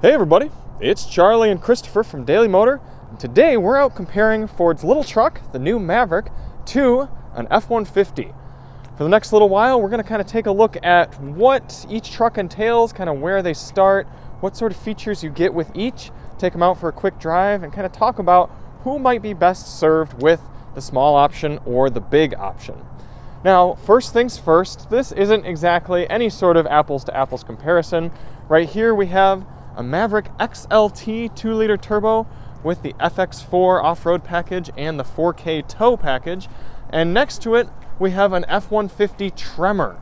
Hey everybody, it's Charlie and Christopher from Daily Motor, and today we're out comparing Ford's little truck, the new Maverick, to an F-150. For the next little while, we're going to kind of take a look at what each truck entails, kind of where they start, what sort of features you get with each, take them out for a quick drive, and kind of talk about who might be best served with the small option or the big option. Now, first things first, this isn't exactly any sort of apples to apples comparison. Right here we have a Maverick XLT 2-liter turbo with the FX4 off-road package and the 4K tow package. And next to it, we have an F-150 Tremor.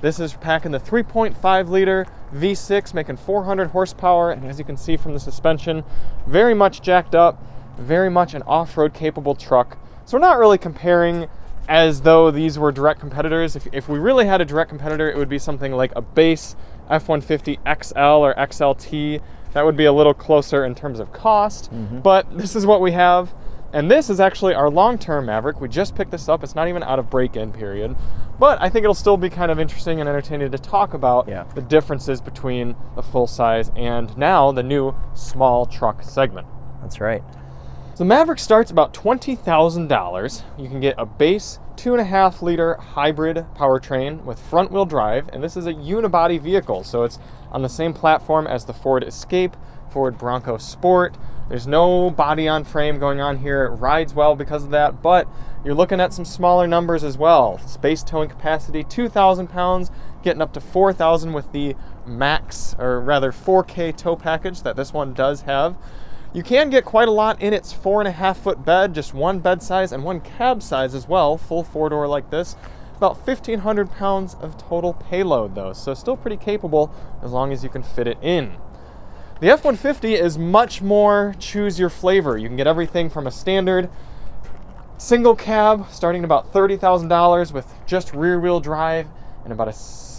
This is packing the 3.5-liter V6, making 400 horsepower. And as you can see from the suspension, very much jacked up, very much an off-road capable truck. So we're not really comparing as though these were direct competitors. If we really had a direct competitor, it would be something like a base F-150 XL or XLT. That would be a little closer in terms of cost, but this is what we have. And this is actually our long-term Maverick. We just picked this up. It's not even out of break-in period, but I think it'll still be kind of interesting and entertaining to talk about the differences between the full-size and now the new small truck segment. That's right. So Maverick starts about $20,000. You can get a base 2.5-liter hybrid powertrain with front-wheel drive, and this is a unibody vehicle, so it's on the same platform as the Ford Escape, Ford Bronco Sport. There's no body-on-frame going on here. It rides well because of that, but you're looking at some smaller numbers as well. Space towing capacity, 2,000 pounds, getting up to 4,000 with the max, or rather 4K tow package that this one does have. You can get quite a lot in its 4.5-foot bed, just one bed size and one cab size as well, full four-door like this. About 1,500 pounds of total payload though, so still pretty capable as long as you can fit it in. The F-150 is much more choose your flavor. You can get everything from a standard single cab starting at about $30,000 with just rear-wheel drive and about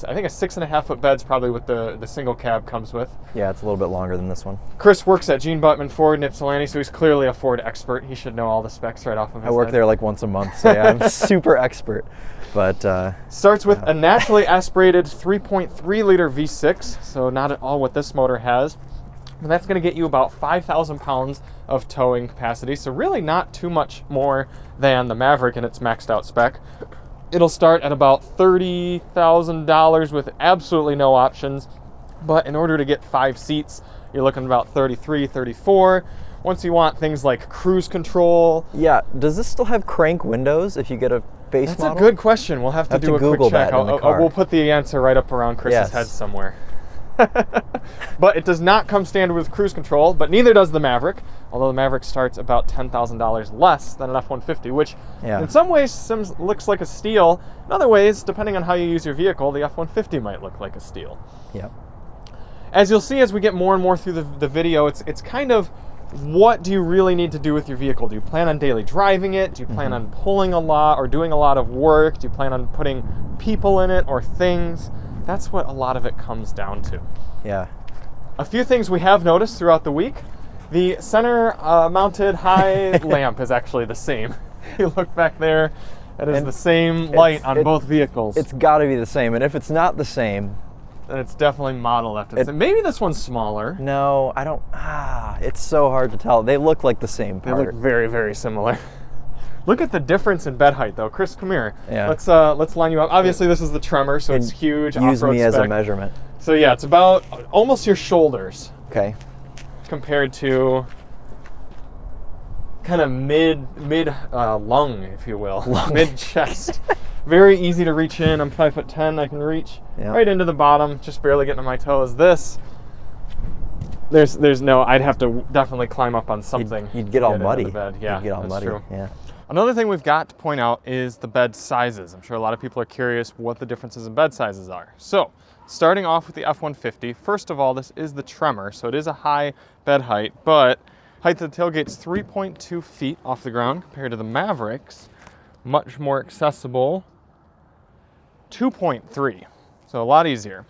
I think a 6.5-foot bed's probably what the single cab comes with. Yeah, it's a little bit longer than this one. Chris works at Gene Buttman Ford in Ypsilanti, so he's clearly a Ford expert. He should know all the specs right off of his I work head. there like once a month, so yeah, I'm super expert. But starts with a naturally aspirated 3.3-liter V6, so not at all what this motor has. And that's going to get you about 5,000 pounds of towing capacity, so really not too much more than the Maverick in its maxed out spec. It'll start at about $30,000 with absolutely no options, but in order to get 5 seats, you're looking at about 33, 34. Once you want things like cruise control. Yeah, does this still have crank windows if you get a base model? That's a good question. We'll have to do a Google quick check. that in the car. We'll put the answer right up around Chris's head somewhere. But it does not come standard with cruise control, but neither does the Maverick, although the Maverick starts about $10,000 less than an F-150, which in some ways looks like a steal. In other ways, depending on how you use your vehicle, the F-150 might look like a steal. Yep. As you'll see as we get more and more through the video, it's kind of what do you really need to do with your vehicle? Do you plan on daily driving it? Do you plan on pulling a lot or doing a lot of work? Do you plan on putting people in it or things? That's what a lot of it comes down to. Yeah. A few things we have noticed throughout the week. The center mounted high lamp is actually the same. You look back there, it is the same light on both vehicles. It's got to be the same, and if it's not the same, then it's definitely modeled after the same. Maybe this one's smaller. No, I don't. It's so hard to tell. They look like the same part. They look very, very similar. Look at the difference in bed height, though. Chris, come here. Yeah. Let's line you up. Obviously, this is the Tremor, so it's huge. Use me as spec. a measurement. So yeah, it's about almost your shoulders. Okay. Compared to kind of mid lung, if you will, mid chest. Very easy to reach in. I'm 5'10". I can reach right into the bottom, just barely getting to my toes. This. There's no. I'd have to definitely climb up on something. You'd get all muddy. The bed. Yeah, you'd get all muddy. True. Yeah. Another thing we've got to point out is the bed sizes. I'm sure a lot of people are curious what the differences in bed sizes are. So, starting off with the F-150, first of all, this is the Tremor, so it is a high bed height, but height of the tailgate's 3.2 feet off the ground compared to the Mavericks. Much more accessible, 2.3, so a lot easier.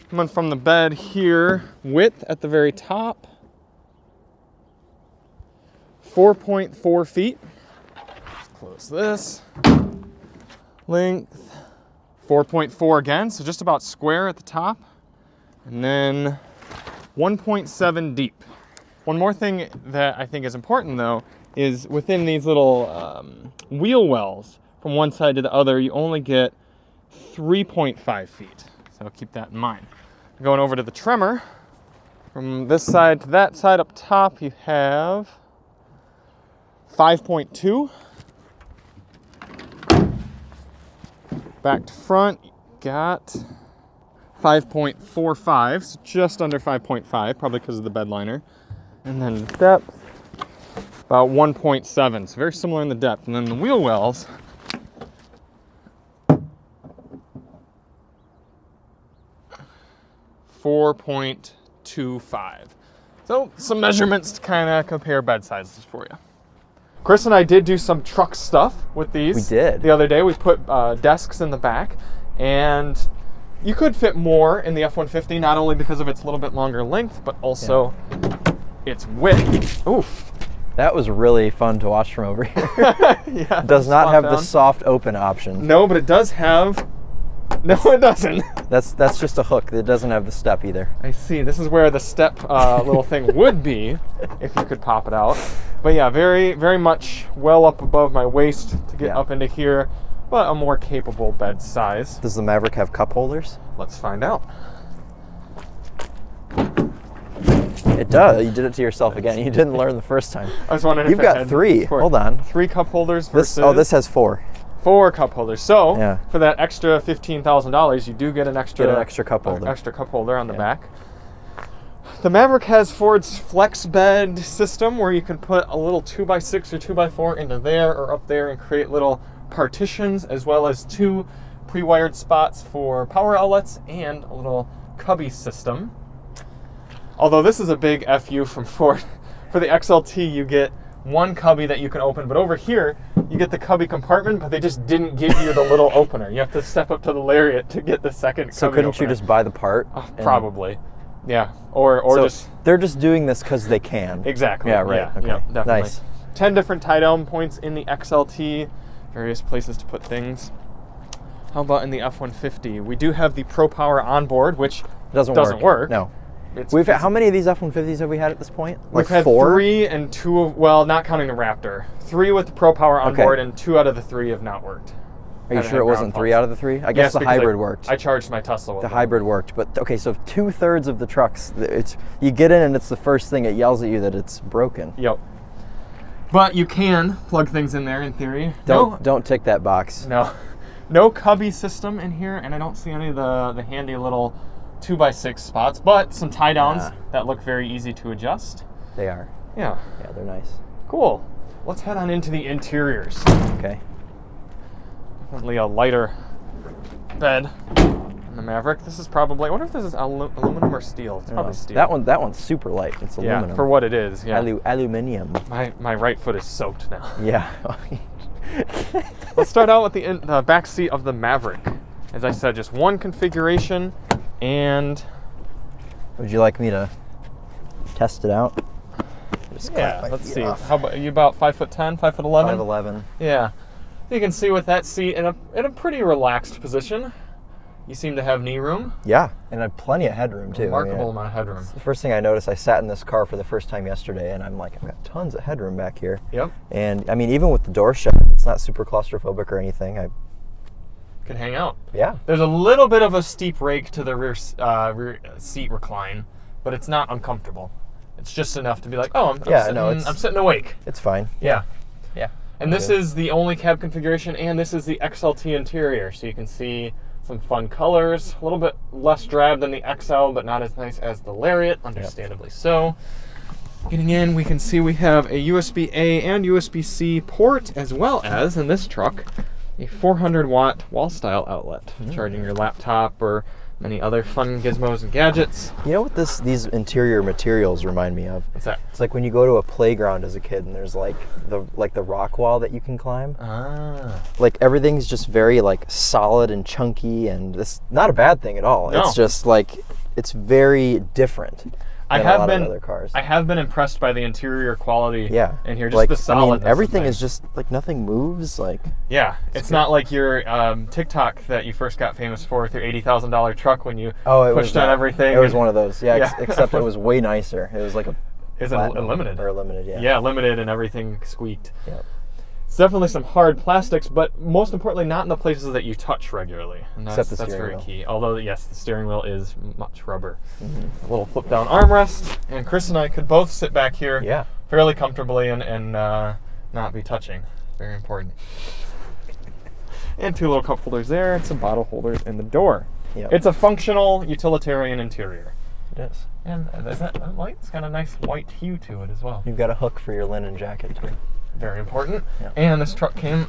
Coming from the bed here, width at the very top, 4.4 feet. Close this. Length, 4.4 again, so just about square at the top. And then 1.7 deep. One more thing that I think is important though is within these little wheel wells from one side to the other, you only get 3.5 feet. So keep that in mind. Going over to the tremor, from this side to that side up top, you have 5.2. Back to front, you got 5.45, so just under 5.5, probably because of the bed liner. And then depth, about 1.7, so very similar in the depth. And then the wheel wells, .25. So some measurements to kind of compare bed sizes for you. Chris and I did do some truck stuff with these. We did. The other day. We put desks in the back, and you could fit more in the F-150, not only because of its little bit longer length, but also its width. Oof. That was really fun to watch from over here. Yeah, Does not have down. the soft open option. No, but it does have... No, it doesn't. That's just a hook. It doesn't have the step either. I see. This is where the step little thing would be if you could pop it out. But yeah, very, very much well up above my waist to get up into here, but a more capable bed size. Does the Maverick have cup holders? Let's find out. It does. You did it to yourself again. You didn't learn the first time. I was wondering You've if it got had 3. Hold on. 3 cup holders versus... This has 4. 4 cup holders. So Yeah. for that extra $15,000, you do get an extra cup holder. Extra cup holder on the back. The Maverick has Ford's flex bed system, where you can put a little 2x6 or 2x4 into there or up there and create little partitions, as well as 2 pre-wired spots for power outlets and a little cubby system. Although this is a big FU from Ford. For the XLT, you get 1 cubby that you can open, but over here you get the cubby compartment, but they just didn't give you the little opener. You have to step up to the Lariat to get the second So cubby couldn't opener. you just buy the part? Probably. Yeah. Or So just... they're just doing this because they can. Exactly. Yeah, right. Yeah, Okay. yeah, definitely. Nice. 10 different tie-down points in the XLT, various places to put things. How about in the F-150? We do have the Pro Power onboard, which Doesn't work. No. How many of these F-150s have we had at this point? We've had 4? 3 and 2 of, well, not counting the Raptor. 3 with the Pro Power on board, and 2 out of the 3 have not worked. Are you sure it wasn't 3 out of the 3? I guess the hybrid worked. I charged my Tesla with The it. hybrid worked, but okay, so 2/3 of the trucks, you get in and it's the first thing, it yells at you that it's broken. Yep. But you can plug things in there in theory. Don't tick that box. No cubby system in here, and I don't see any of the handy little 2x6 spots, but some tie downs that look very easy to adjust. They are. Yeah. Yeah, they're nice. Cool. Let's head on into the interiors. Okay. Definitely a lighter bed in the Maverick. This is probably, I wonder if this is aluminum or steel. It's probably steel. That one's super light. It's aluminum. Yeah, for what it is. Yeah. Aluminium. My right foot is soaked now. Yeah. Let's start out with the back seat of the Maverick. As I said, just 1 configuration, and... Would you like me to test it out? Let's see. How about, are you about 5'10", 5'11"? 5'11". Yeah. You can see with that seat in a pretty relaxed position. You seem to have knee room. Yeah, and I have plenty of headroom too. Remarkable amount of headroom. The first thing I noticed, I sat in this car for the first time yesterday, and I'm like, I've got tons of headroom back here. Yep. And I mean, even with the door shut, it's not super claustrophobic or anything. I could hang out. Yeah. There's a little bit of a steep rake to the rear seat recline, but it's not uncomfortable. It's just enough to be like, oh, I'm sitting awake. It's fine. Yeah. Yeah. And this is the only cab configuration, and this is the XLT interior, so you can see some fun colors. A little bit less drab than the XL, but not as nice as the Lariat, understandably so. Getting in, we can see we have a USB-A and USB-C port, as well as, in this truck, a 400-watt wall-style outlet, charging your laptop or many other fun gizmos and gadgets. You know what these interior materials remind me of? What's that? It's like when you go to a playground as a kid and there's like the rock wall that you can climb. Ah. Like everything's just very like solid and chunky, and it's not a bad thing at all. No. It's just like, it's very different. than a lot of other cars. I have been impressed by the interior quality. Yeah. And here, just the solidness. Everything is just like nothing moves. Like yeah, it's not like your TikTok that you first got famous for with your $80,000 truck when you pushed on everything. It was one of those. Yeah, except it was way nicer. It was like a limited. Or a limited, yeah. Yeah, limited, and everything squeaked. Yep. It's definitely some hard plastics, but most importantly, not in the places that you touch regularly. And Except the that's steering very wheel. key. Although, yes, the steering wheel is much rubber. A little flip-down armrest, and Chris and I could both sit back here fairly comfortably and not be touching. Very important. And 2 little cup holders there, and some bottle holders in the door. Yep. It's a functional, utilitarian interior. It is. And that light's got a nice white hue to it as well. You've got a hook for your linen jacket, too. Very important. Yeah. And this truck came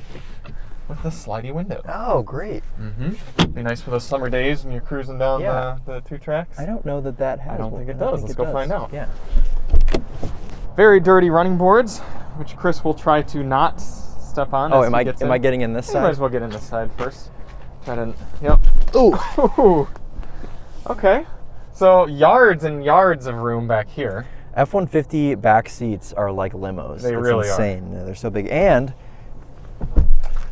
with a slidey window. Oh, great. Be nice for those summer days when you're cruising down the 2 tracks. I don't know that has I don't one. think it does. Let's go find out. Yeah. Very dirty running boards, which Chris will try to not step on. Oh, am I getting in this side? You might as well get in this side first. Yep. Ooh. Okay. So yards and yards of room back here. F-150 back seats are like limos. They really insane. They're so big. And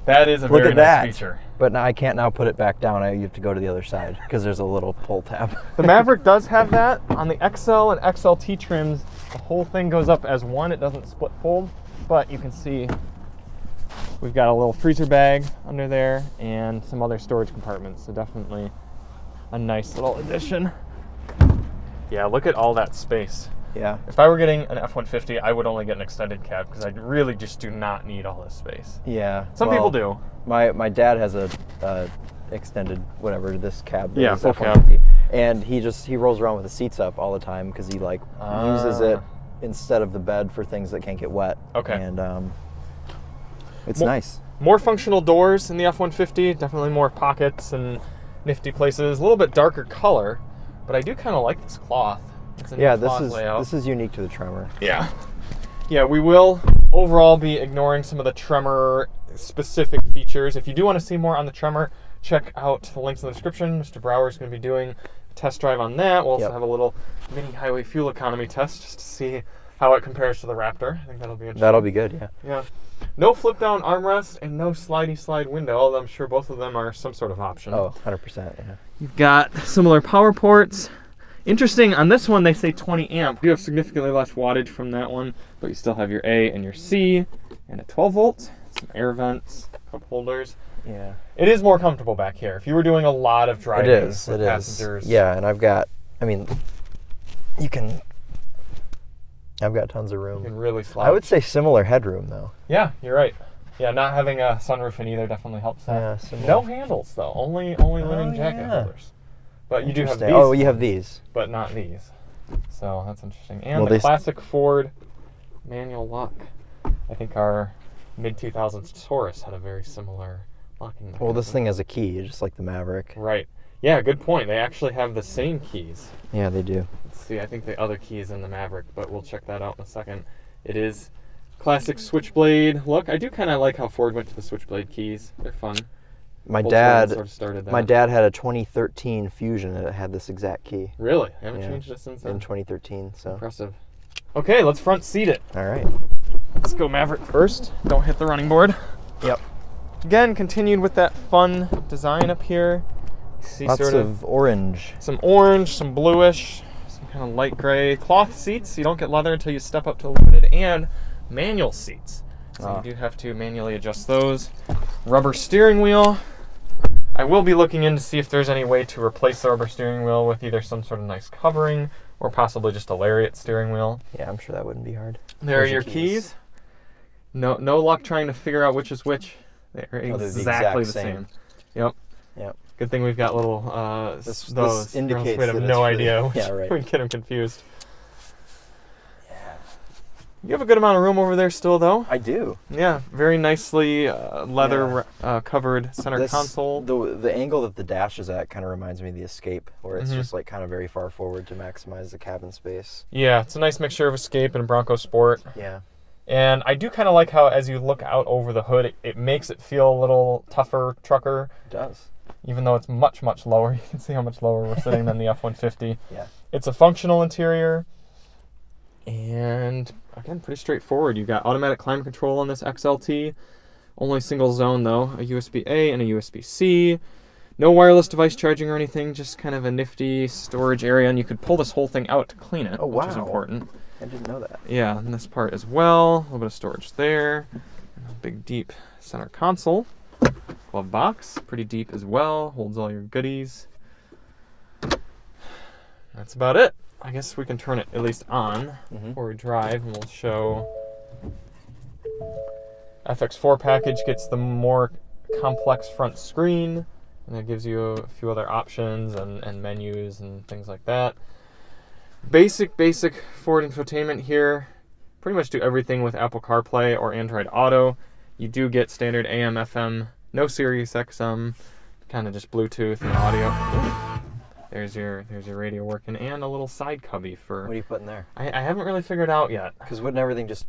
that is a look very at nice that feature. But now I can't now put it back down. You have to go to the other side because there's a little pull tab. The Maverick does have that. On the XL and XLT trims, the whole thing goes up as one. It doesn't split fold, but you can see we've got a little freezer bag under there and some other storage compartments. So definitely a nice little addition. Yeah, look at all that space. Yeah. If I were getting an F-150, I would only get an extended cab because I really just do not need all this space. Yeah. Some people do. My dad has a extended whatever this cab. Yeah, full F-150. cab. And he rolls around with the seats up all the time because he uses it instead of the bed for things that can't get wet. Okay. And it's nice. More functional doors in the F-150. Definitely more pockets and nifty places. A little bit darker color, but I do kind of like this cloth. This is unique to the Tremor. Yeah. Yeah, we will overall be ignoring some of the Tremor specific features. If you do want to see more on the Tremor, check out the links in the description. Mr. Brower is going to be doing a test drive on that. We'll also have a little mini highway fuel economy test just to see how it compares to the Raptor. I think that'll be interesting. That'll be good, yeah. Yeah. No flip down armrest and no slidey slide window, although I'm sure both of them are some sort of option. Oh, 100%, yeah. You've got similar power ports. Interesting, on this one they say 20 amp. You have significantly less wattage from that one, but you still have your A and your C, and a 12 volt, some air vents, cup holders. Yeah. It is more comfortable back here. If you were doing a lot of driving with passengers. Yeah, and I've got tons of room. You can really slouch. I would say similar headroom though. Yeah, you're right. Yeah, not having a sunroof in either definitely helps that. Yeah, similar. No handles though, only linen jacket holders. But you do have these. Oh, you have these. But not these. So that's interesting. And the classic Ford manual lock. I think our mid-2000s Taurus had a very similar locking mechanism. Well, this thing has a key, just like the Maverick. Right. Yeah, good point. They actually have the same keys. Yeah, they do. Let's see, I think the other key is in the Maverick, but we'll check that out in a second. It is classic switchblade look. I do kind of like how Ford went to the switchblade keys. They're fun. My dad sort of started that. My dad had a 2013 Fusion and it had this exact key. Really? I haven't changed it since then? In 2013, so. Impressive. Okay, let's front seat it. All right. Let's go Maverick first. Don't hit the running board. Yep. Again, continued with that fun design up here. You see Lots sort of orange. Some orange, some bluish, some kind of light gray. Cloth seats. You don't get leather until you step up to limited, and manual seats. So you do have to manually adjust those. Rubber steering wheel. I will be looking in to see if there's any way to replace the rubber steering wheel with either some sort of nice covering or possibly just a lariat steering wheel. Yeah, I'm sure that wouldn't be hard. There are your keys. No luck trying to figure out which is which. They're exactly the same. Yep. Good thing we've got little this we'd indicates have that no it's idea. really, yeah, right. We'd get them confused. You have a good amount of room over there still, though. I do. Yeah, very nicely leather covered center console. The angle that the dash is at kind of reminds me of the Escape, where it's just like kind of very far forward to maximize the cabin space. Yeah, it's a nice mixture of Escape and Bronco Sport. Yeah. And I do kind of like how as you look out over the hood, it makes it feel a little tougher trucker. It does. Even though it's much, much lower. You can see how much lower we're sitting than the F-150. Yeah. It's a functional interior. And again, pretty straightforward. You've got automatic climate control on this XLT. Only single zone though, a USB-A and a USB-C. No wireless device charging or anything, just kind of a nifty storage area, and you could pull this whole thing out to clean it, which is important. I didn't know that. Yeah, and this part as well. A little bit of storage there. A big deep center console. Glove box, pretty deep as well. Holds all your goodies. That's about it. I guess we can turn it at least on before we drive, and we'll show. FX4 package gets the more complex front screen, and that gives you a few other options and menus and things like that. Basic Ford infotainment here. Pretty much do everything with Apple CarPlay or Android Auto. You do get standard AM, FM, no Sirius XM, kind of just Bluetooth and audio. There's your radio working, and a little side cubby for... What are you putting there? I haven't really figured out yet. Because wouldn't everything just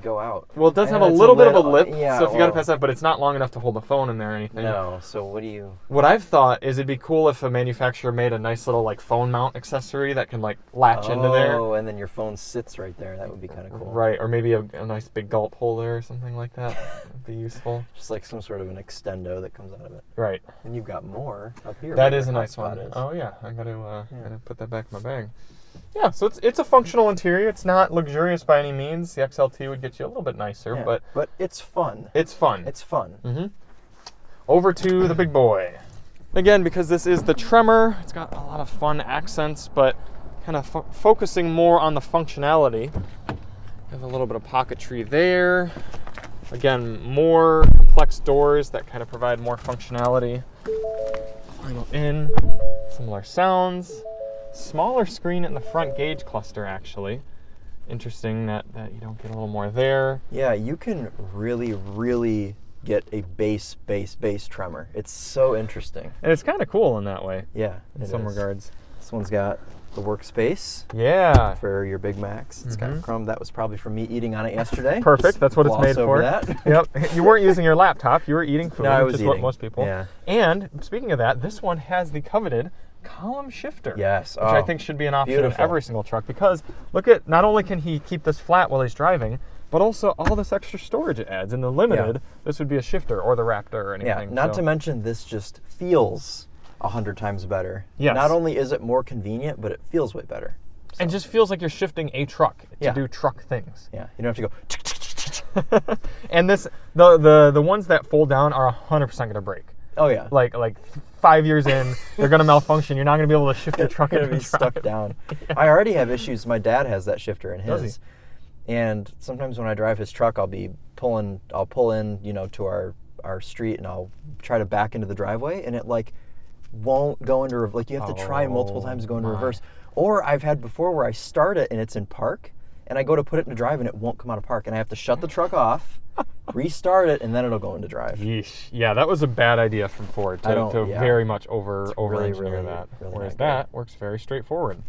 go out? Well, it does have a little bit of a lip, so if you got to pass that, but it's not long enough to hold the phone in there or anything. No, so what do you... What I've thought is it'd be cool if a manufacturer made a nice little like phone mount accessory that can like latch into there. Oh, and then your phone sits right there. That would be kind of cool. Right, or maybe a nice big gulp holder or something like that would be useful. Just like some sort of an extendo that comes out of it. Right. And you've got more up here. That is a nice one. Oh yeah, I gotta put that back in my bag. Yeah, so it's a functional interior. It's not luxurious by any means. The XLT would get you a little bit nicer, but it's fun. It's fun. It's fun. Over to the big boy. Again, because this is the Tremor, it's got a lot of fun accents, but kind of focusing more on the functionality. You have a little bit of pocketry there. Again, more complex doors that kind of provide more functionality. Final in, similar sounds. Smaller screen in the front gauge cluster, actually. Interesting that you don't get a little more there. Yeah, you can really get a bass Tremor. It's so interesting. And it's kind of cool in that way. Yeah, in some regards. This one's got the workspace. Yeah. For your Big Macs. It's got Chrome. That was probably from me eating on it yesterday. Perfect. That's what it's made for. That. Yep. You weren't using your laptop. You were eating food. No, I was which is eating. What most people. Yeah. And speaking of that, this one has the coveted column shifter. Yes. Which I think should be an option in every single truck, because look at, not only can he keep this flat while he's driving, but also all this extra storage it adds. In the Limited, this would be a shifter or the Raptor or anything. Yeah, not to mention this just feels 100 times better. Yes. Not only is it more convenient, but it feels way better. So. And just feels like you're shifting a truck to do truck things. Yeah, you don't have to go. And this, the ones that fold down are 100% going to break. Oh yeah. Like 5 years in, they're going to malfunction. You're not going to be able to shift your truck. You're going to be stuck down. Yeah. I already have issues. My dad has that shifter in his. Does he? And sometimes when I drive his truck, I'll pull in, to our street, and I'll try to back into the driveway, and it won't go into you have to try multiple times to go into reverse. Or I've had before where I start it and it's in park, and I go to put it into drive and it won't come out of park, and I have to shut the truck off, restart it, and then it'll go into drive. Yeesh. Yeah, that was a bad idea from Ford to very much over engineer that. Really Whereas that works very straightforward.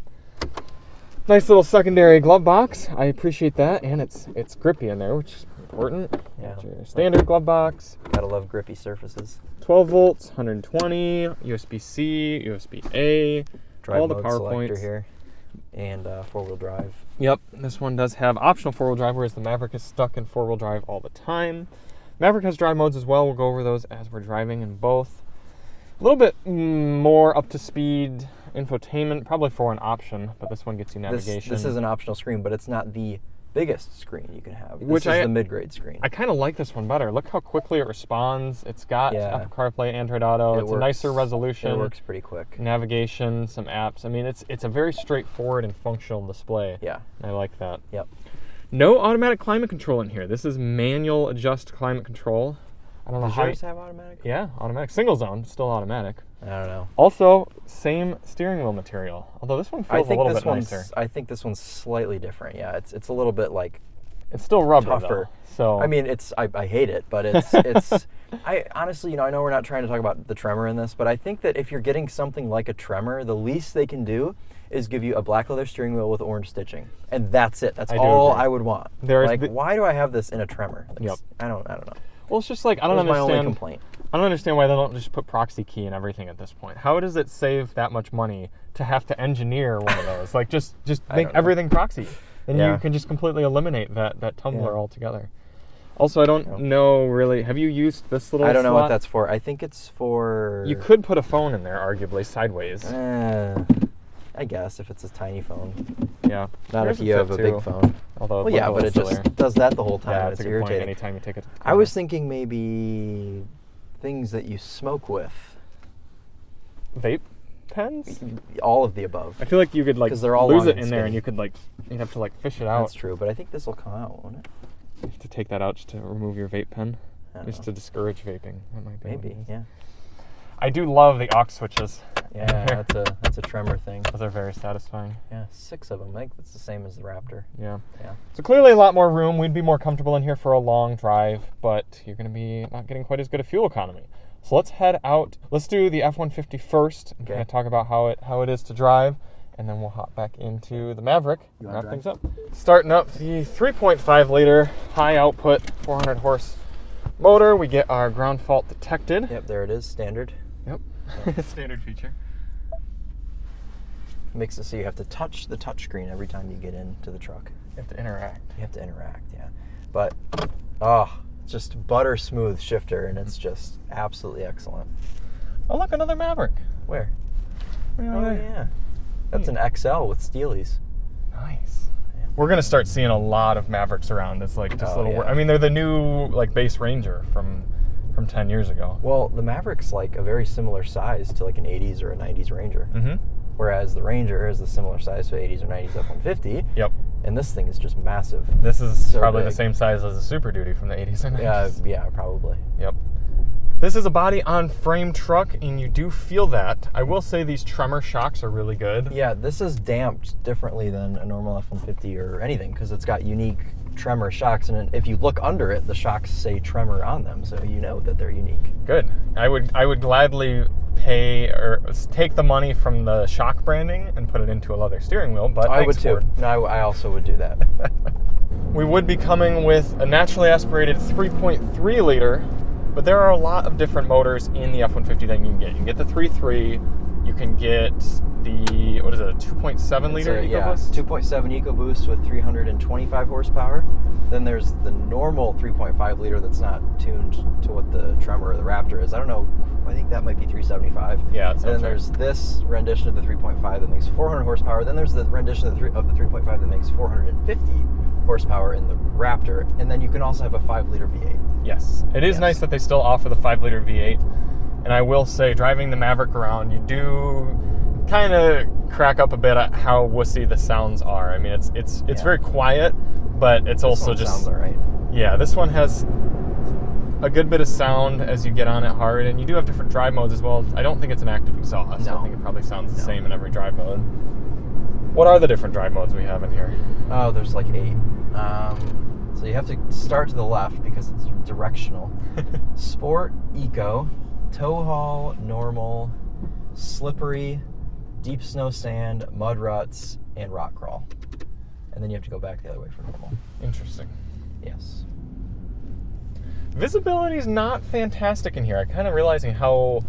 Nice little secondary glove box. I appreciate that, and it's grippy in there, which is important. Yeah. Your standard glove box. Gotta love grippy surfaces. 12 volts, 120, USB-C, USB-A, Drive all the mode power selector points here, and 4-wheel drive. Yep, this one does have optional 4-wheel drive, whereas the Maverick is stuck in 4-wheel drive all the time. Maverick has drive modes as well. We'll go over those as we're driving in both. A little bit more up to speed infotainment, probably for an option, but this one gets you navigation. This is an optional screen, but it's not the biggest screen you can have. This is the mid-grade screen. I kind of like this one better. Look how quickly it responds. It's got Apple CarPlay, Android Auto. It's a nicer resolution. It works pretty quick. Navigation, some apps. I mean, it's a very straightforward and functional display. Yeah. I like that. Yep. No automatic climate control in here. This is manual adjust climate control. I don't know how. Does yours have automatic? Yeah, automatic. Single zone, still automatic. I don't know. Also, same steering wheel material. Although this one feels a little bit nicer. I think this one's slightly different. Yeah, it's a little bit it's still rubber tougher. Though, so I mean, I hate it, but it's I honestly, I know we're not trying to talk about the Tremor in this, but I think that if you're getting something like a Tremor, the least they can do is give you a black leather steering wheel with orange stitching, and that's it. That's all I would want. Why do I have this in a Tremor? I don't know. Well, it's just I don't understand. My only complaint. I don't understand why they don't just put proxy key in everything at this point. How does it save that much money to have to engineer one of those? Like, just make everything proxy. Then you can just completely eliminate that tumbler altogether. Also, I don't know really. Have you used this little I don't know slot? what that's for. I think it's for... You could put a phone in there, arguably, sideways. I guess, if it's a tiny phone. Yeah. Not if you have a big phone. Although, well, yeah, but it just does that the whole time. Yeah, it's a good irritating. point. Anytime you take it to the I was thinking maybe things that you smoke with. Vape pens? All of the above. I feel like you could they're all lose long it and in there, and skinny. you'd have to fish it out. That's true, but I think this will come out, won't it? You have to take that out just to remove your vape pen, just to discourage vaping. That might be maybe. Yeah. I do love the aux switches. Yeah, that's a tremor thing. Those are very satisfying. Yeah, 6 of them. I think that's the same as the Raptor. Yeah. Yeah. So clearly a lot more room. We'd be more comfortable in here for a long drive, but you're going to be not getting quite as good a fuel economy. So let's head out. Let's do the F-150 first and kind of talk about how it is to drive, and then we'll hop back into the Maverick and wrap things up. Starting up the 3.5 liter high output 400 horse motor, we get our ground fault detected. Yep, there it is, standard. Yep. Standard feature. Makes it so you have to touch the touchscreen every time you get into the truck. You have to interact. Yeah. But, just butter smooth shifter, and it's just absolutely excellent. Oh, look, another Maverick. Where? Oh, yeah. That's an XL with Steelies. Nice. Yeah. We're going to start seeing a lot of Mavericks around. It's like just little... Yeah. I mean, they're the new base Ranger from 10 years ago. Well, the Maverick's like a very similar size to like an 80s or a 90s Ranger. Mm-hmm. Whereas the Ranger is the similar size to an 80s or 90s F-150. Yep. And this thing is just massive. This is so probably big. the same size as a Super Duty from the 80s and 90s. Yeah, probably. Yep. This is a body-on-frame truck, and you do feel that. I will say these tremor shocks are really good. Yeah, this is damped differently than a normal F-150 or anything, because it's got unique tremor shocks, and if you look under it, the shocks say tremor on them, so you know that they're unique. Good. I would gladly pay or take the money from the shock branding and put it into a leather steering wheel, but I would too. No, I also would do that. We would be coming with a naturally aspirated 3.3 liter, but there are a lot of different motors in the F-150 that you can get. You can get the 3.3, you can get the, what is it, a 2.7 liter EcoBoost? Yeah, 2.7 EcoBoost with 325 horsepower. Then there's the normal 3.5 liter that's not tuned to what the Tremor or the Raptor is. I don't know, I think that might be 375. Yeah, and then there's this rendition of the 3.5 that makes 400 horsepower. Then there's the rendition of the 3.5 that makes 450 horsepower in the Raptor. And then you can also have a 5 liter V8. Yes, it is nice that they still offer the 5 liter V8. And I will say, driving the Maverick around, you do kind of crack up a bit at how wussy the sounds are. I mean, it's very quiet, but it's also just sounds all right. Yeah, this one has a good bit of sound as you get on it hard, and you do have different drive modes as well. I don't think it's an active exhaust. No. I think it probably sounds the same in every drive mode. What are the different drive modes we have in here? Oh, there's like 8. So you have to start to the left because it's directional. Sport, Eco, Tow Haul, Normal, Slippery, Deep Snow Sand, Mud Ruts, and Rock Crawl. And then you have to go back the other way for Normal. Interesting. Yes. Visibility is not fantastic in here. I'm kind of realizing how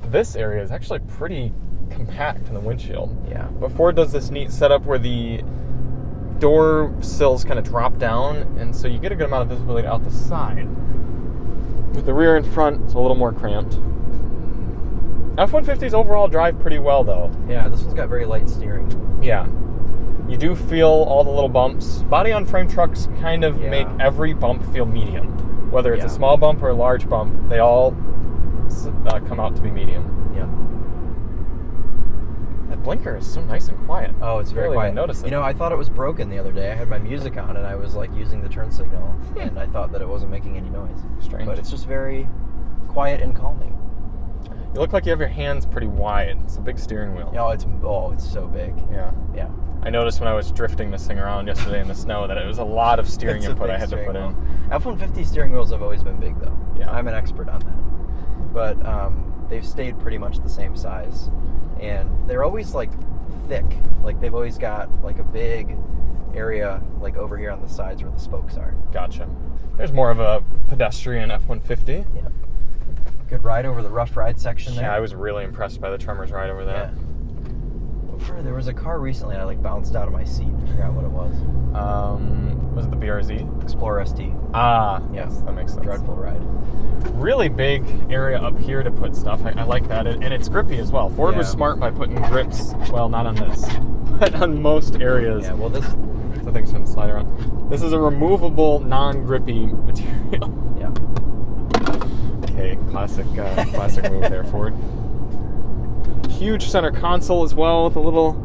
this area is actually pretty compact in the windshield. Yeah. But Ford does this neat setup where the door sills kind of drop down, and so you get a good amount of visibility out the side. With the rear and front, it's a little more cramped. F-150s overall drive pretty well, though. Yeah, this one's got very light steering. Yeah. You do feel all the little bumps. Body-on-frame trucks kind of make every bump feel medium. Whether it's a small bump or a large bump, they all come out to be medium. Yeah. That blinker is so nice and quiet. Oh, it's very quiet. Notice it. You know, I thought it was broken the other day. I had my music on and I was like using the turn signal, and I thought that it wasn't making any noise. Strange. But it's just very quiet and calming. You look like you have your hands pretty wide. It's a big steering wheel. It's so big. Yeah. Yeah. I noticed when I was drifting this thing around yesterday in the snow that it was a lot of steering input I had to put in. F-150 steering wheels have always been big, though. Yeah. I'm an expert on that. But they've stayed pretty much the same size. And they're always, like, thick. Like, they've always got, like, a big area, like, over here on the sides where the spokes are. Gotcha. There's more of a pedestrian F-150. Yeah. Good ride over the rough ride section there. Yeah, I was really impressed by the Tremor's ride over that. Yeah. There was a car recently and I like bounced out of my seat. I forgot what it was. Was it the BRZ? Explorer ST. Ah, yes, that makes sense. Dreadful ride. Really big area up here to put stuff. I like that, and it's grippy as well. Ford was smart by putting grips. Well, not on this, but on most areas. Yeah. Well, this. The thing's gonna slide around. This is a removable, non-grippy material. Yeah. Okay, classic move there, Ford. Huge center console as well, with a little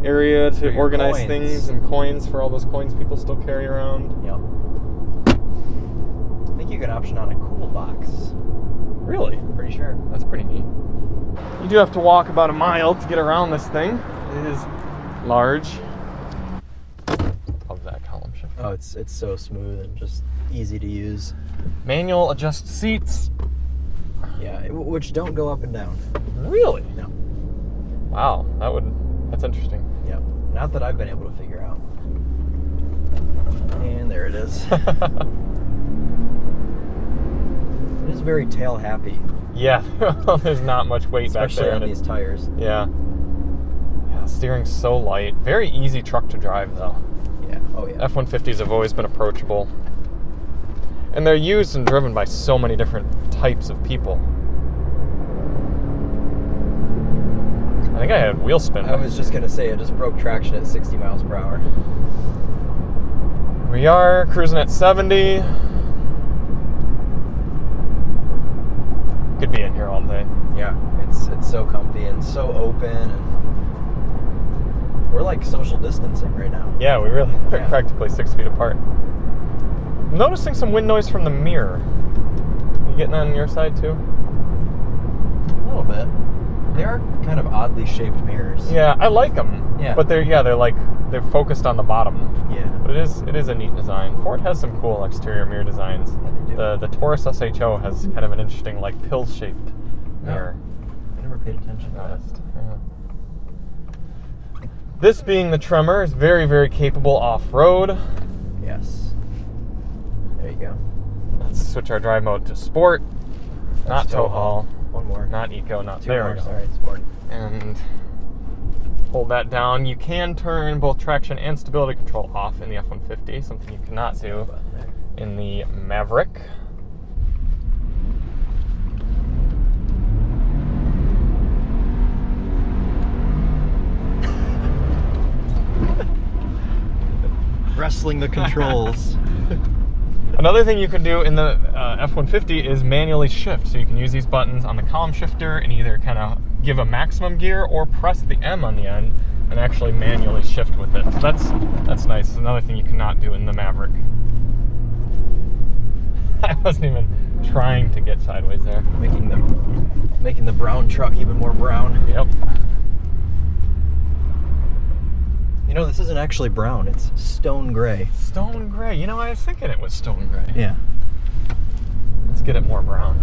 area to organize coins. things and coins for all those coins people still carry around. Yep. I think you get an option on a cool box. Really? Pretty sure. That's pretty neat. You do have to walk about a mile to get around this thing. It is large. Love that column shift. Oh, it's so smooth and just easy to use. Manual adjust seats. Yeah, which don't go up and down. Really? No. Wow, that's interesting. Yeah, not that I've been able to figure out. And there it is. It is very tail happy. Yeah, there's not much weight back there. Especially on these tires. Yeah. Yeah, steering's so light. Very easy truck to drive though. Yeah, oh yeah. F-150s have always been approachable. And they're used and driven by so many different types of people. I think I had wheel spin. I was just going to say, it just broke traction at 60 miles per hour. We are cruising at 70. Could be in here all day. Yeah, it's so comfy and so open. And we're like social distancing right now. Yeah, we're practically 6 feet apart. I'm noticing some wind noise from the mirror. You getting that on your side too? A little bit. They are kind of oddly shaped mirrors. Yeah, I like them. Yeah. But they're focused on the bottom. Yeah. But it is a neat design. Ford has some cool exterior mirror designs. Yeah, they do. The Taurus SHO has kind of an interesting like pill-shaped mirror. I never paid attention to that. Yeah. This being the Tremor is very, very capable off-road. Yes. There you go. Let's switch our drive mode to sport. Not tow haul. One more. Not eco, not Two there more. we go. Sorry, sport. And hold that down. You can turn both traction and stability control off in the F-150, something you cannot do in the Maverick. Wrestling the controls. Another thing you can do in the F-150 is manually shift. So you can use these buttons on the column shifter and either kind of give a maximum gear or press the M on the end and actually manually shift with it. So that's nice. It's another thing you cannot do in the Maverick. I wasn't even trying to get sideways there. Making the brown truck even more brown. Yep. You know, this isn't actually brown, it's stone gray. Stone gray. You know, I was thinking it was stone gray. Yeah. Let's get it more brown.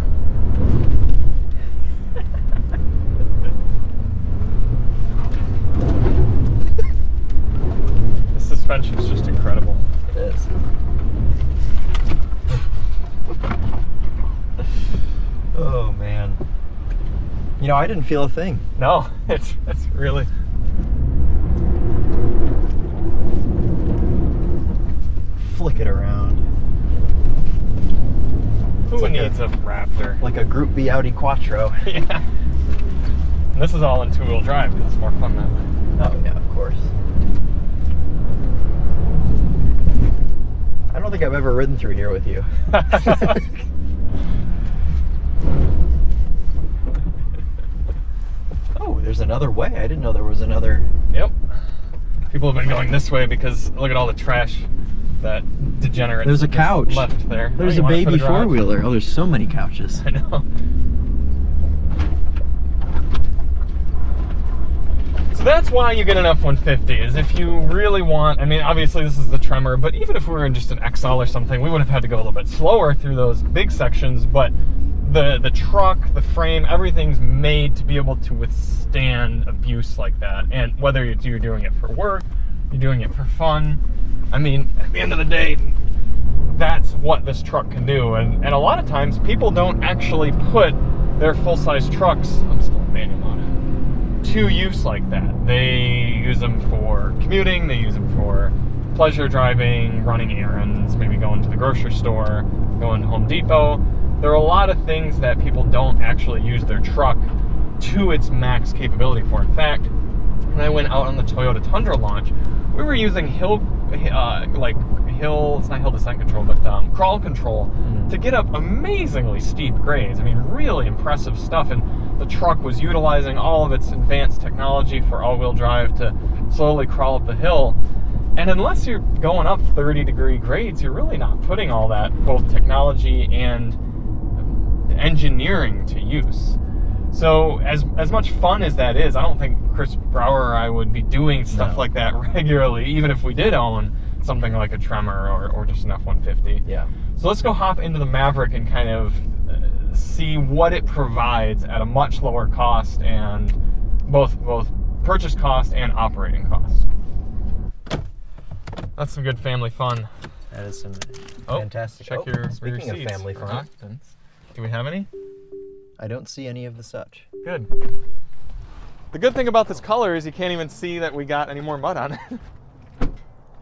The suspension is just incredible. It is. Oh, man. You know, I didn't feel a thing. No, it's really... Flick it around. Who needs a Raptor? Like a Group B Audi Quattro. Yeah. And this is all in two-wheel drive because it's more fun that way. Oh, yeah, of course. I don't think I've ever ridden through here with you. Oh, there's another way. I didn't know there was another. Yep. People have been going this way because look at all the trash that degenerates. There's a couch left there. There's a baby four-wheeler. Oh, there's so many couches. I know. So that's why you get an F-150, is if you really want, I mean, obviously this is the Tremor, but even if we were in just an XL or something, we would have had to go a little bit slower through those big sections, but the truck, the frame, everything's made to be able to withstand abuse like that. And whether you're doing it for work, you're doing it for fun, I mean, at the end of the day, that's what this truck can do. And a lot of times people don't actually put their full-size trucks, I'm still a manual on it, to use like that. They use them for commuting, they use them for pleasure driving, running errands, maybe going to the grocery store, going to Home Depot. There are a lot of things that people don't actually use their truck to its max capability for. In fact, when I went out on the Toyota Tundra launch, we were using it's not hill descent control, but crawl control to get up amazingly steep grades. I mean, really impressive stuff. And the truck was utilizing all of its advanced technology for all-wheel drive to slowly crawl up the hill. And unless you're going up 30-degree grades, you're really not putting all that, both technology and engineering, to use. So as much fun as that is, I don't think Chris Brower or I would be doing stuff like that regularly, even if we did own something like a Tremor or just an F-150. Yeah. So let's go hop into the Maverick and kind of see what it provides at a much lower cost, and both purchase cost and operating cost. That's some good family fun. That is some fantastic. Check your Speaking of seats family for fun, occupants. Do we have any? I don't see any of the such. Good. The good thing about this color is you can't even see that we got any more mud on it.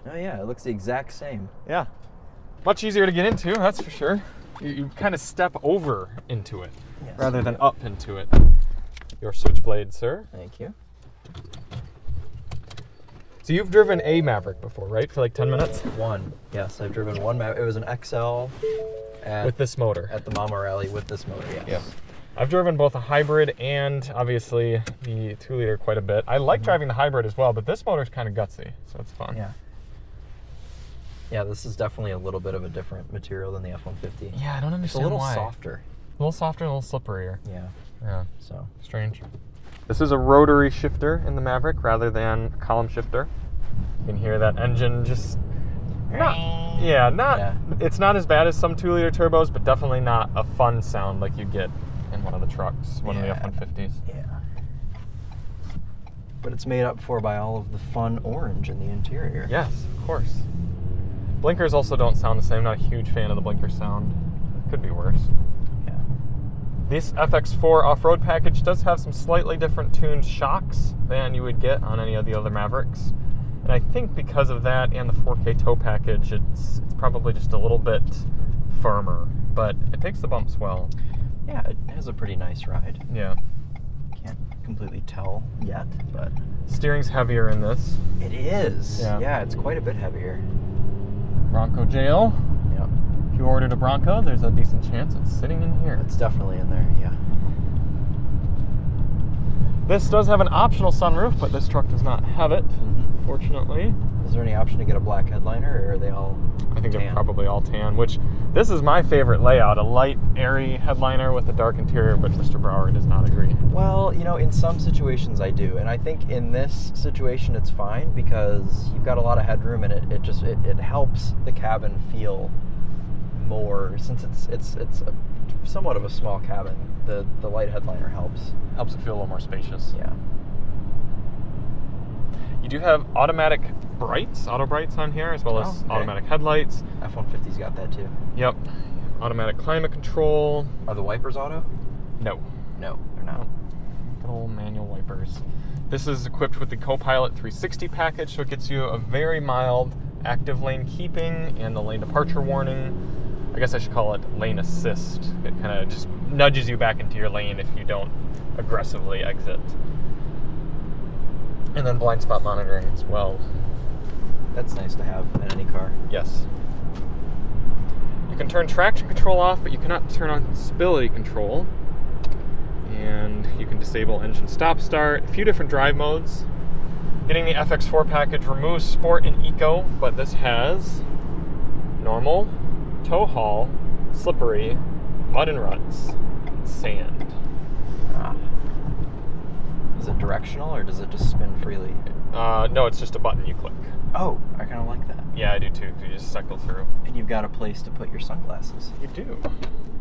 Oh yeah, it looks the exact same. Yeah. Much easier to get into, that's for sure. You kind of step over into it rather than up into it. Your switchblade, sir. Thank you. So you've driven a Maverick before, right? For like 10 minutes? One. Yes, I've driven one Maverick. It was an XL with this motor. At the Mama Rally with this motor, yes. Yeah. I've driven both a hybrid and obviously the 2-liter quite a bit. I like driving the hybrid as well, but this motor's kind of gutsy, so it's fun. Yeah. Yeah, this is definitely a little bit of a different material than the F-150. Yeah, I don't understand why. It's a little softer. A little softer and a little slipperier. Yeah. Yeah. So strange. This is a rotary shifter in the Maverick rather than a column shifter. You can hear that engine just it's not as bad as some 2-liter turbos, but definitely not a fun sound like you get in one of the trucks, one of the F-150s. Yeah. But it's made up for by all of the fun orange in the interior. Yes, of course. Blinkers also don't sound the same. Not a huge fan of the blinker sound. It could be worse. Yeah. This FX4 off-road package does have some slightly different tuned shocks than you would get on any of the other Mavericks. And I think because of that and the 4K tow package, it's probably just a little bit firmer, but it takes the bumps well. Yeah, it has a pretty nice ride. Yeah. Can't completely tell yet, but... Steering's heavier in this. It is. Yeah, it's quite a bit heavier. Bronco jail. Yep. If you ordered a Bronco, there's a decent chance it's sitting in here. It's definitely in there, yeah. This does have an optional sunroof, but this truck does not have it, fortunately. Is there any option to get a black headliner, or are they all I think tan? they're probably all tan, which this is my favorite layout, a light, airy headliner with a dark interior, but Mr. Brower does not agree. Well, you know, in some situations I do, and I think in this situation it's fine because you've got a lot of headroom, and it helps the cabin feel more, since it's somewhat of a small cabin. The light headliner helps. Helps it feel a little more spacious. Yeah. You do have automatic auto brights on here, as well as automatic headlights. F-150's got that too. Yep. Automatic climate control. Are the wipers auto? No. No, they're not. Good old manual wipers. This is equipped with the Copilot 360 package, so it gets you a very mild active lane keeping and the lane departure warning. I guess I should call it lane assist. It kind of just nudges you back into your lane if you don't aggressively exit. And then blind spot monitoring as well. That's nice to have in any car. Yes. You can turn traction control off, but you cannot turn on stability control. And you can disable engine stop-start, a few different drive modes. Getting the FX4 package removes Sport and Eco, but this has normal, tow haul, slippery, mud and ruts, and sand. Is it directional, or does it just spin freely? No, it's just a button you click. Oh, I kind of like that. Yeah, I do too. You just cycle through. And you've got a place to put your sunglasses. You do.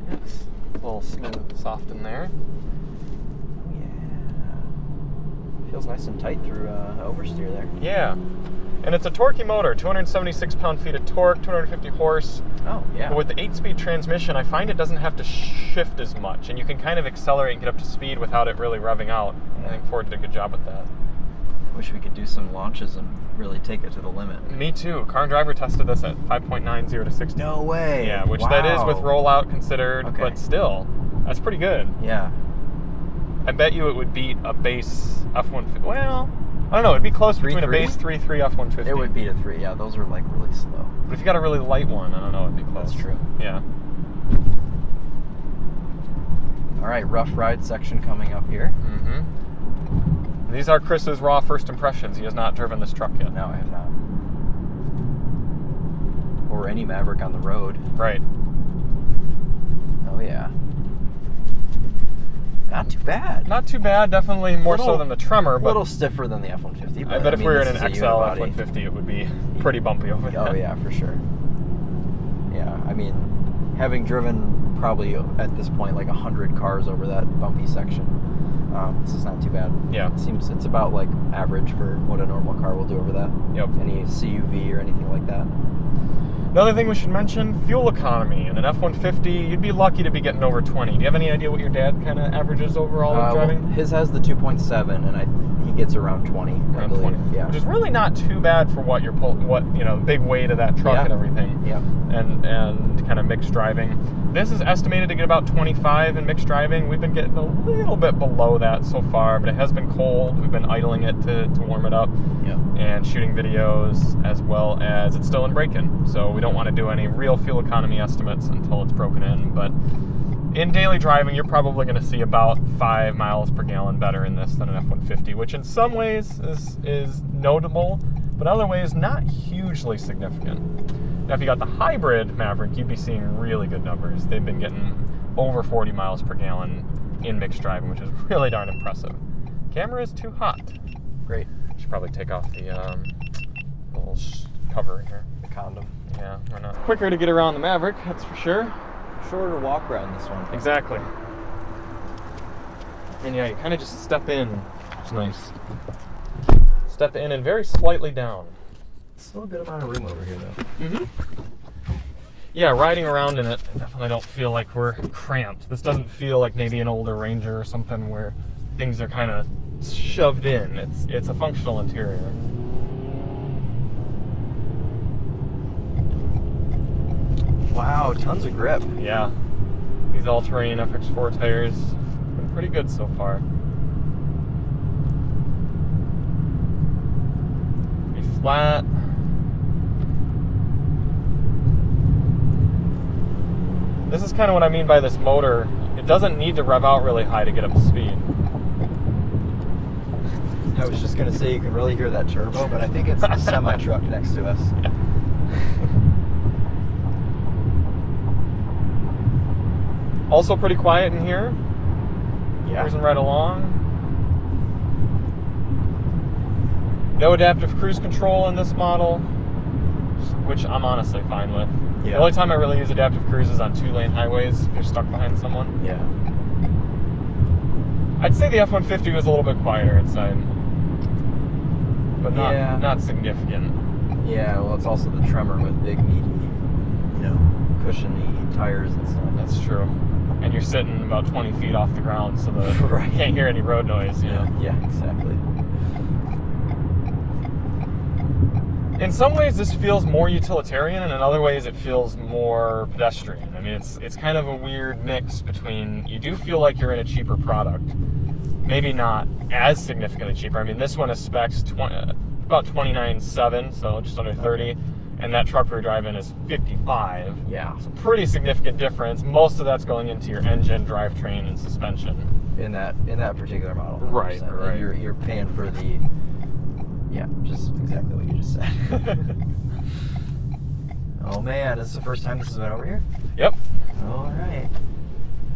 Yes. A little smooth, soft in there. Yeah. Feels nice and tight through oversteer there. Yeah. And it's a torquey motor, 276 pound-feet of torque, 250 horse. Oh, yeah. But with the 8-speed transmission, I find it doesn't have to shift as much, and you can kind of accelerate and get up to speed without it really revving out. Yeah. I think Ford did a good job with that. Wish we could do some launches and really take it to the limit. Me too. Car and Driver tested this at 5.90 to 60. No way. Yeah, which that is with rollout considered, but still, that's pretty good. Yeah. I bet you it would beat a base F-150. Well, I don't know. It'd be close between a base 3.3 F-150. It would beat a 3. Yeah, those are like really slow. But if you got a really light one, I don't know. It'd be close. That's true. Yeah. All right, rough ride section coming up here. Mm-hmm. These are Chris's raw first impressions. He has not driven this truck yet. No, I have not. Or any Maverick on the road. Right. Oh yeah. Not too bad. Not too bad. Definitely more so than the Tremor. But a little stiffer than the F-150. I bet if we were in an XL F-150, it would be pretty bumpy over there. Oh yeah, for sure. Yeah, I mean, having driven probably at this point like 100 cars over that bumpy section, this is not too bad. Yeah. It's about like average for what a normal car will do over that. Yep. Any CUV or anything like that. Another thing we should mention, fuel economy. In an F-150, you'd be lucky to be getting over 20. Do you have any idea what your dad kind of averages overall with driving? Well, his has the 2.7, and he gets around 20. Around 20. Yeah. Which is really not too bad for what you're the big weight of that truck and everything. Yeah. And kind of mixed driving. This is estimated to get about 25 in mixed driving. We've been getting a little bit below that so far, but it has been cold. We've been idling it to warm it up. Yeah. And shooting videos, as well as it's still in break-in. So we don't want to do any real fuel economy estimates until it's broken in. But in daily driving, you're probably going to see about 5 miles per gallon better in this than an F-150, which in some ways is notable, but other ways not hugely significant. Now, if you got the hybrid Maverick, you'd be seeing really good numbers. They've been getting over 40 miles per gallon in mixed driving, which is really darn impressive. Camera is too hot. Great. Should probably take off the little cover here. The condom. Yeah, why not? Quicker to get around the Maverick, that's for sure. Shorter walk around this one. Exactly. And yeah, you kind of just step in, which is nice. Step in and very slightly down. Still a good amount of room over here, though. Mm-hmm. Yeah, riding around in it, I definitely don't feel like we're cramped. This doesn't feel like maybe an older Ranger or something where things are kind of shoved in. It's a functional interior. Wow, tons of grip. Yeah, these all-terrain FX4 tires have been pretty good so far. Be flat. This is kind of what I mean by this motor. It doesn't need to rev out really high to get up to speed. I was just going to say you can really hear that turbo, but I think it's the semi-truck next to us. Yeah. Also pretty quiet in here. Yeah. Cruising right along. No adaptive cruise control in this model, which I'm honestly fine with. Yeah. The only time I really use adaptive cruise is on 2-lane highways if you're stuck behind someone. Yeah. I'd say the F-150 was a little bit quieter inside, but not significant. Yeah, well, it's also the Tremor with big, meaty, cushiony tires and stuff. That's true. And you're sitting about 20 feet off the ground, so Right. you can't hear any road noise. You know? Yeah, exactly. In some ways, this feels more utilitarian, and in other ways, it feels more pedestrian. I mean, it's kind of a weird mix between, you do feel like you're in a cheaper product. Maybe not as significantly cheaper. I mean, this one is specs about $29,700, so just under $30,000, and that truck we're driving is $55,000. Yeah. So pretty significant difference. Most of that's going into your engine, drivetrain, and suspension. In that particular model. 100%. Right. You're paying for the... Yeah, just exactly what you just said. Oh man, this is the first time this has been over here? Yep. All right.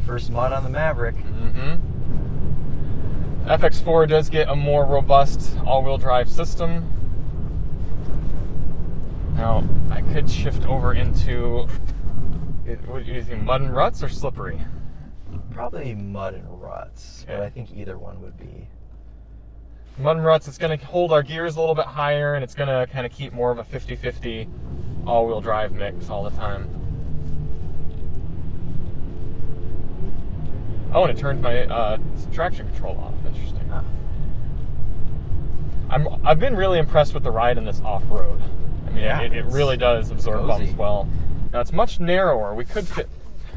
First mod on the Maverick. Mm-hmm. FX4 does get a more robust all-wheel drive system. Now, I could shift over into, what do you think, mud and ruts or slippery? Probably mud and ruts, Okay. but I think either one would be Mud and ruts, it's going to hold our gears a little bit higher, and it's going to kind of keep more of a 50-50 all-wheel drive mix all the time. Oh, and it turned my traction control off. Interesting. Ah. I've been really impressed with the ride in this off-road. I mean, Yeah, it really does absorb cozy. bumps well. Now, it's much narrower. We could fit...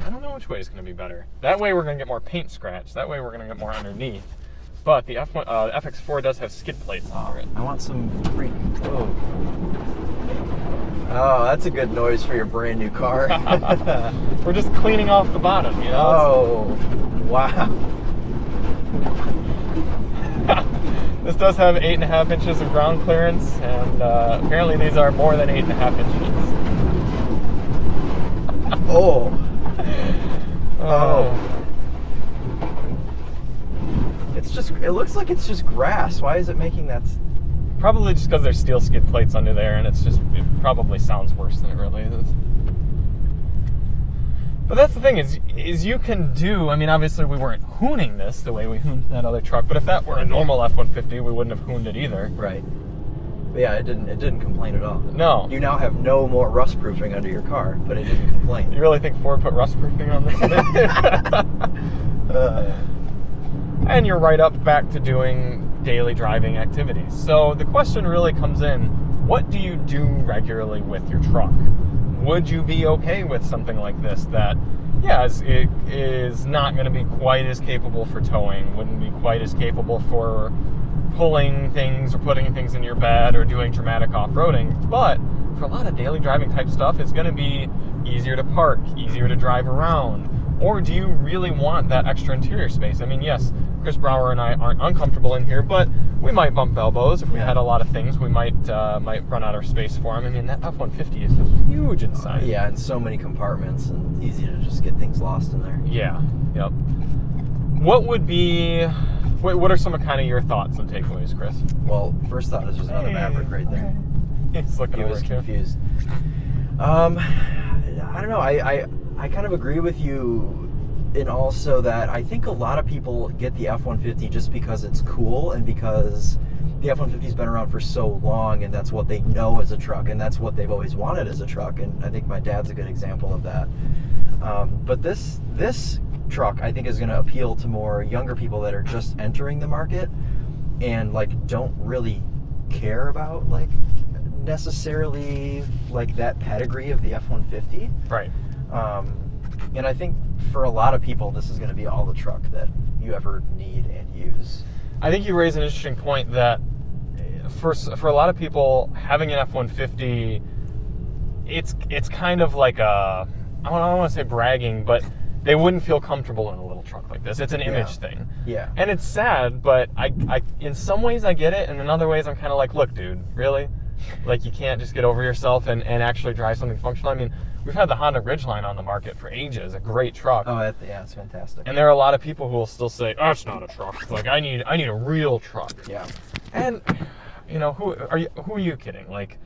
I don't know which way is going to be better. That way we're going to get more paint scratch. That way we're going to get more underneath. But the FX4 does have skid plates under it. I want some freak. Oh, that's a good noise for your brand new car. We're just cleaning off the bottom, you know? Oh, wow. This does have 8.5 inches of ground clearance, and apparently these are more than 8.5 inches. Oh. Oh. It looks like it's just grass. Why is it making that? Probably just because there's steel skid plates under there, and it probably sounds worse than it really is. But that's the thing is you can do, I mean, obviously we weren't hooning this the way we hooned that other truck, but if that were a normal F-150, we wouldn't have hooned it either. Right. But yeah, it didn't complain at all. No. You now have no more rust proofing under your car, but it didn't complain. You really think Ford put rust proofing on this thing? And you're right up back to doing daily driving activities. So the question really comes in, what do you do regularly with your truck? Would you be okay with something like this that, yeah, it is not going to be quite as capable for towing, wouldn't be quite as capable for pulling things or putting things in your bed or doing dramatic off-roading, but for a lot of daily driving type stuff, it's going to be easier to park, easier to drive around? Or do you really want that extra interior space? I mean, yes, Chris Brower and I aren't uncomfortable in here, but we might bump elbows. If we had a lot of things, we might run out of space for them. I mean, that F-150 is huge inside. Yeah, and so many compartments, and easy to just get things lost in there. Yeah, yep. What are some of kind of your thoughts and takeaways, Chris? Well, first thought is just another Maverick right there. He's looking He over was at you. confused. I don't know. I kind of agree with you, and also that I think a lot of people get the F-150 just because it's cool and because the F-150's been around for so long, and that's what they know as a truck, and that's what they've always wanted as a truck. And I think my dad's a good example of that. But this truck, I think, is going to appeal to more younger people that are just entering the market and like don't really care about like necessarily like that pedigree of the F-150. Right. And I think for a lot of people, this is going to be all the truck that you ever need and use. I think you raise an interesting point that for a lot of people, having an F-150, it's kind of like I don't want to say bragging, but they wouldn't feel comfortable in a little truck like this. It's an image thing. Yeah. And it's sad, but I in some ways I get it, and in other ways I'm kind of like, look, dude, really? Like, you can't just get over yourself and actually drive something functional. I mean, we've had the Honda Ridgeline on the market for ages, a great truck. Oh, yeah, it's fantastic. And there are a lot of people who will still say, oh, it's not a truck. Like, I need a real truck. Yeah. And, you know, who are you kidding? Like,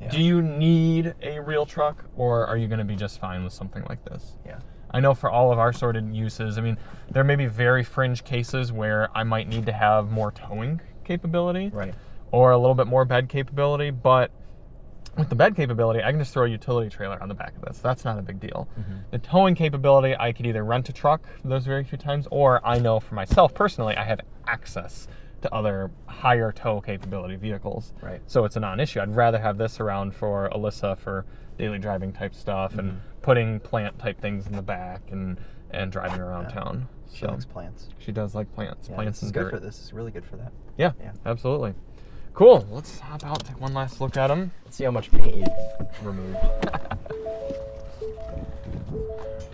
do you need a real truck, or are you going to be just fine with something like this? Yeah. I know for all of our sorted uses, I mean, there may be very fringe cases where I might need to have more towing capability. Right. Or a little bit more bed capability, but with the bed capability, I can just throw a utility trailer on the back of this. That's not a big deal. Mm-hmm. The towing capability, I could either rent a truck those very few times, or I know for myself personally, I have access to other higher tow capability vehicles. Right. So it's a non-issue. I'd rather have this around for Alyssa for daily driving type stuff and putting plant type things in the back and driving around town. She likes plants. She does like plants. Yeah, plants this is and good dirt. for this. It's really good for that. Yeah, absolutely. Cool. Let's hop out, take one last look at them. Let's see how much paint you removed.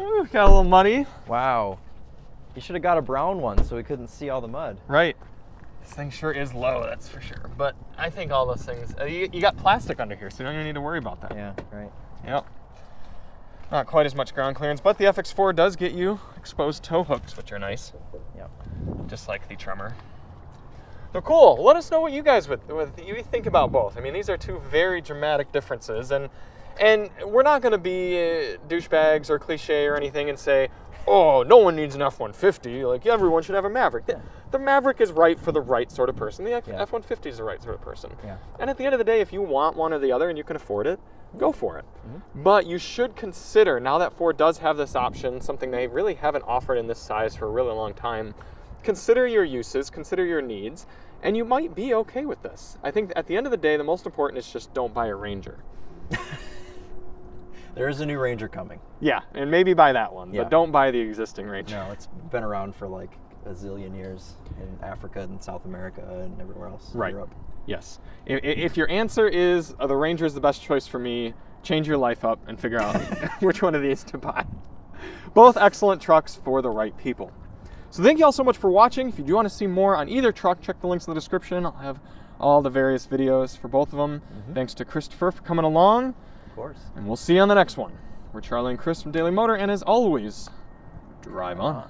Ooh, got a little muddy. Wow. You should have got a brown one so we couldn't see all the mud. Right. This thing sure is low, that's for sure. But I think all those things, you got plastic under here, so you don't even need to worry about that. Yeah, right. Yep. Not quite as much ground clearance, but the FX4 does get you exposed tow hooks, which are nice. Yep. Just like the Tremor. So cool. Let us know what you guys you think about both. I mean, these are two very dramatic differences, and we're not going to be douchebags or cliche or anything and say, oh, no one needs an F-150. Like, everyone should have a Maverick. The Maverick is right for the right sort of person. The F-150 is the right sort of person. Yeah. And at the end of the day, if you want one or the other and you can afford it, go for it. But you should consider, now that Ford does have this option, something they really haven't offered in this size for a really long time, consider your uses, consider your needs, and you might be okay with this. I think at the end of the day, the most important is just don't buy a Ranger. There is a new Ranger coming. Yeah, and maybe buy that one, Yeah. but don't buy the existing Ranger. No, it's been around for like a zillion years in Africa and South America and everywhere else. Right. Europe. Yes. If your answer is the Ranger is the best choice for me, change your life up and figure out which one of these to buy. Both excellent trucks for the right people. So thank you all so much for watching. If you do want to see more on either truck, check the links in the description. I'll have all the various videos for both of them. Thanks to Christopher for coming along. Of course. And we'll see you on the next one. We're Charlie and Chris from Daily Motor, and as always, drive on.